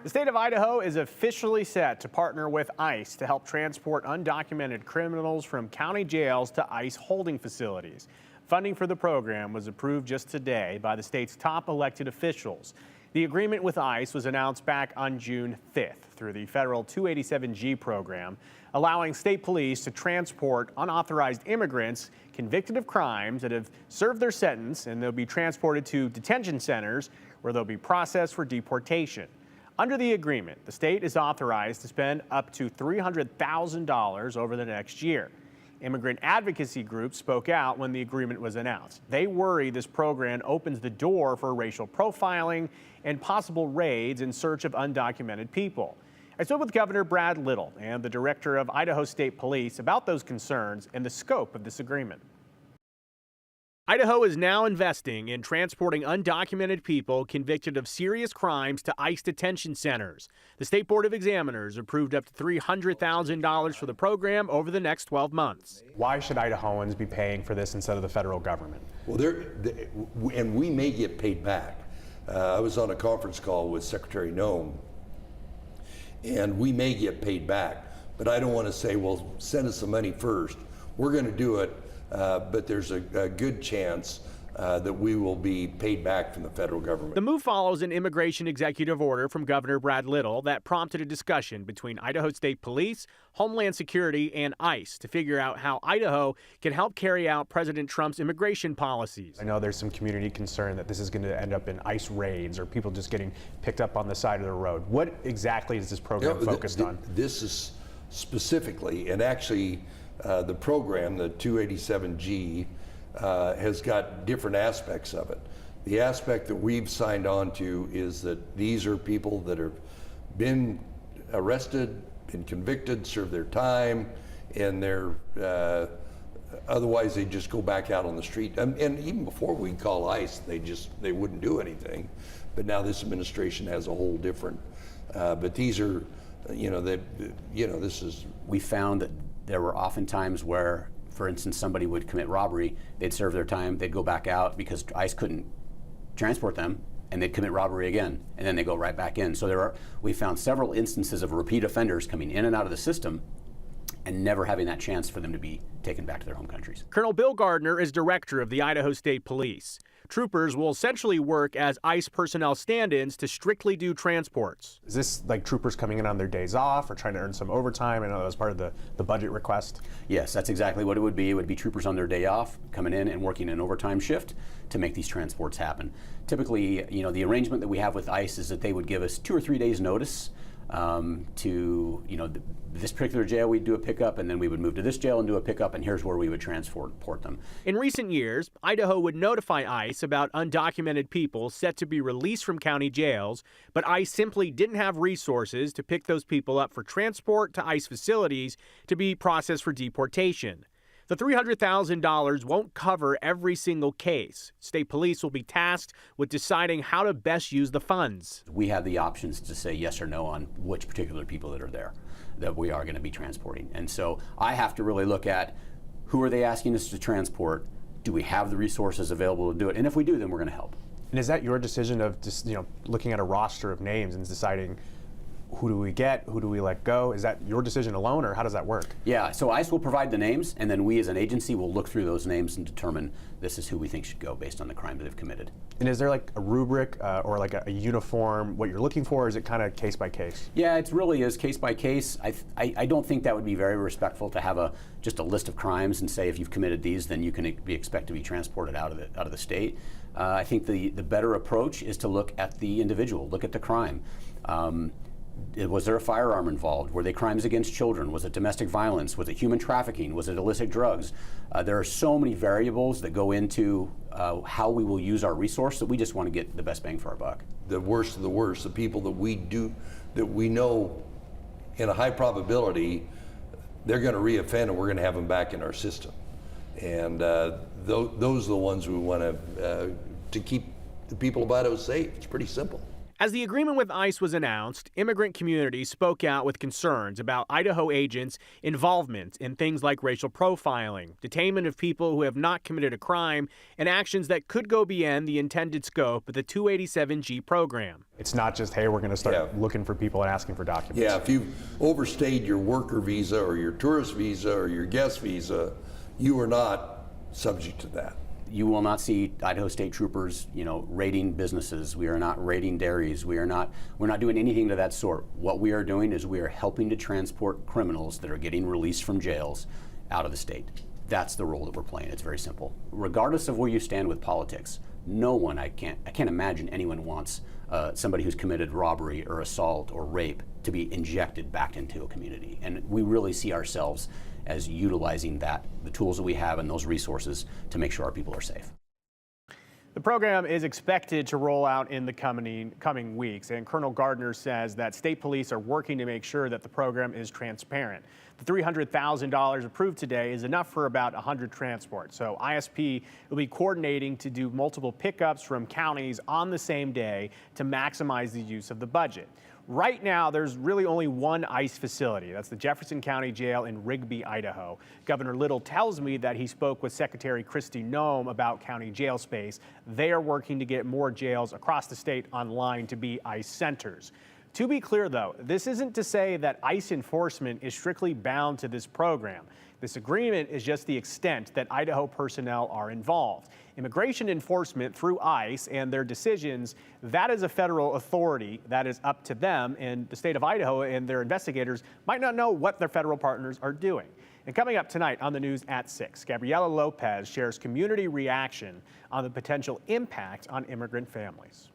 The state of Idaho is officially set to partner with ICE to help transport undocumented criminals from county jails to ICE holding facilities. Funding for the program was approved just today by the state's top elected officials. The agreement with ICE was announced back on June 5th through the federal 287G program, allowing state police to transport unauthorized immigrants convicted of crimes that have served their sentence, and they'll be transported to detention centers where they'll be processed for deportation. Under the agreement, the state is authorized to spend up to $300,000 over the next year. Immigrant advocacy groups spoke out when the agreement was announced. They worry this program opens the door for racial profiling and possible raids in search of undocumented people. I spoke with Governor Brad Little and the director of Idaho State Police about those concerns and the scope of this agreement. Idaho is now investing in transporting undocumented people convicted of serious crimes to ICE detention centers. The State Board of Examiners approved up to $300,000 for the program over the next 12 months. Why should Idahoans be paying for this instead of the federal government? Well, and we may get paid back. I was on a conference call with Secretary Noem, and we may get paid back. But I don't want to say, well, send us the money first. We're going to do it. But there's a good chance that we will be paid back from the federal government. The move follows an immigration executive order from Governor Brad Little that prompted a discussion between Idaho State Police, Homeland Security, and ICE to figure out how Idaho can help carry out President Trump's immigration policies. I know there's some community concern that this is going to end up in ICE raids or people just getting picked up on the side of the road. What exactly is this program focused on? This is specifically, and actually, the program, the 287G, has got different aspects of it. The aspect that we've signed on to is that these are people that have been arrested, been convicted, served their time, and they're otherwise they just go back out on the street. And even before we call ICE, they wouldn't do anything. But now this administration has a whole different. But these are, this is. We found that there were often times where, for instance, somebody would commit robbery, they'd serve their time, they'd go back out because ICE couldn't transport them, and they'd commit robbery again, and then they go right back in. So we found several instances of repeat offenders coming in and out of the system and never having that chance for them to be taken back to their home countries. Colonel Bill Gardner is director of the Idaho State Police. Troopers will essentially work as ICE personnel stand-ins to strictly do transports. Is this like troopers coming in on their days off or trying to earn some overtime? I know that was part of the budget request. Yes, that's exactly what it would be. It would be troopers on their day off coming in and working an overtime shift to make these transports happen. Typically, the arrangement that we have with ICE is that they would give us 2 or 3 days notice to, this particular jail we'd do a pickup, and then we would move to this jail and do a pickup, and here's where we would transport them. In recent years, Idaho would notify ICE about undocumented people set to be released from county jails, but ICE simply didn't have resources to pick those people up for transport to ICE facilities to be processed for deportation. The $300,000 won't cover every single case. State Police will be tasked with deciding how to best use the funds. We have the options to say yes or no on which particular people that are there that we are going to be transporting. And so I have to really look at who are they asking us to transport? Do we have the resources available to do it? And if we do, then we're going to help. And is that your decision of just, looking at a roster of names and deciding who do we get, who do we let go? Is that your decision alone, or how does that work? Yeah, so ICE will provide the names, and then we as an agency will look through those names and determine this is who we think should go based on the crime that they've committed. And is there like a rubric or like a uniform, what you're looking for, or is it kind of case by case? Yeah, it really is case by case. I don't think that would be very respectful to have just a list of crimes and say if you've committed these, then you can be expected to be transported out of the state. I think the better approach is to look at the individual, look at the crime. Was there a firearm involved? Were they crimes against children? Was it domestic violence? Was it human trafficking? Was it illicit drugs? There are so many variables that go into how we will use our resource that we just want to get the best bang for our buck. The worst of the worst, the people that we know in a high probability they're going to reoffend, and we're going to have them back in our system. And those are the ones we want to keep the people of Idaho safe. It's pretty simple. As the agreement with ICE was announced, immigrant communities spoke out with concerns about Idaho agents' involvement in things like racial profiling, detainment of people who have not committed a crime, and actions that could go beyond the intended scope of the 287G program. It's not just, hey, we're going to start looking for people and asking for documents. Yeah, if you've overstayed your worker visa or your tourist visa or your guest visa, you are not subject to that. You will not see Idaho State troopers, raiding businesses. We are not raiding dairies. We're not doing anything to that sort. What we are doing is we are helping to transport criminals that are getting released from jails out of the state. That's the role that we're playing. It's very simple. Regardless of where you stand with politics, no one, I can't imagine anyone wants somebody who's committed robbery or assault or rape to be injected back into a community. And we really see ourselves as utilizing the tools that we have and those resources to make sure our people are safe. The program is expected to roll out in the coming weeks, and Colonel Gardner says that state police are working to make sure that the program is transparent. The $300,000 approved today is enough for about 100 transports, so ISP will be coordinating to do multiple pickups from counties on the same day to maximize the use of the budget. Right now, there's really only one ICE facility. That's the Jefferson County Jail in Rigby, Idaho. Governor Little tells me that he spoke with Secretary Kristi Noem about county jail space. They are working to get more jails across the state online to be ICE centers. To be clear, though, this isn't to say that ICE enforcement is strictly bound to this program. This agreement is just the extent that Idaho personnel are involved. Immigration enforcement through ICE and their decisions, that is a federal authority. That is up to them, and the state of Idaho and their investigators might not know what their federal partners are doing. And coming up tonight on the news at 6, Gabriela Lopez shares community reaction on the potential impact on immigrant families.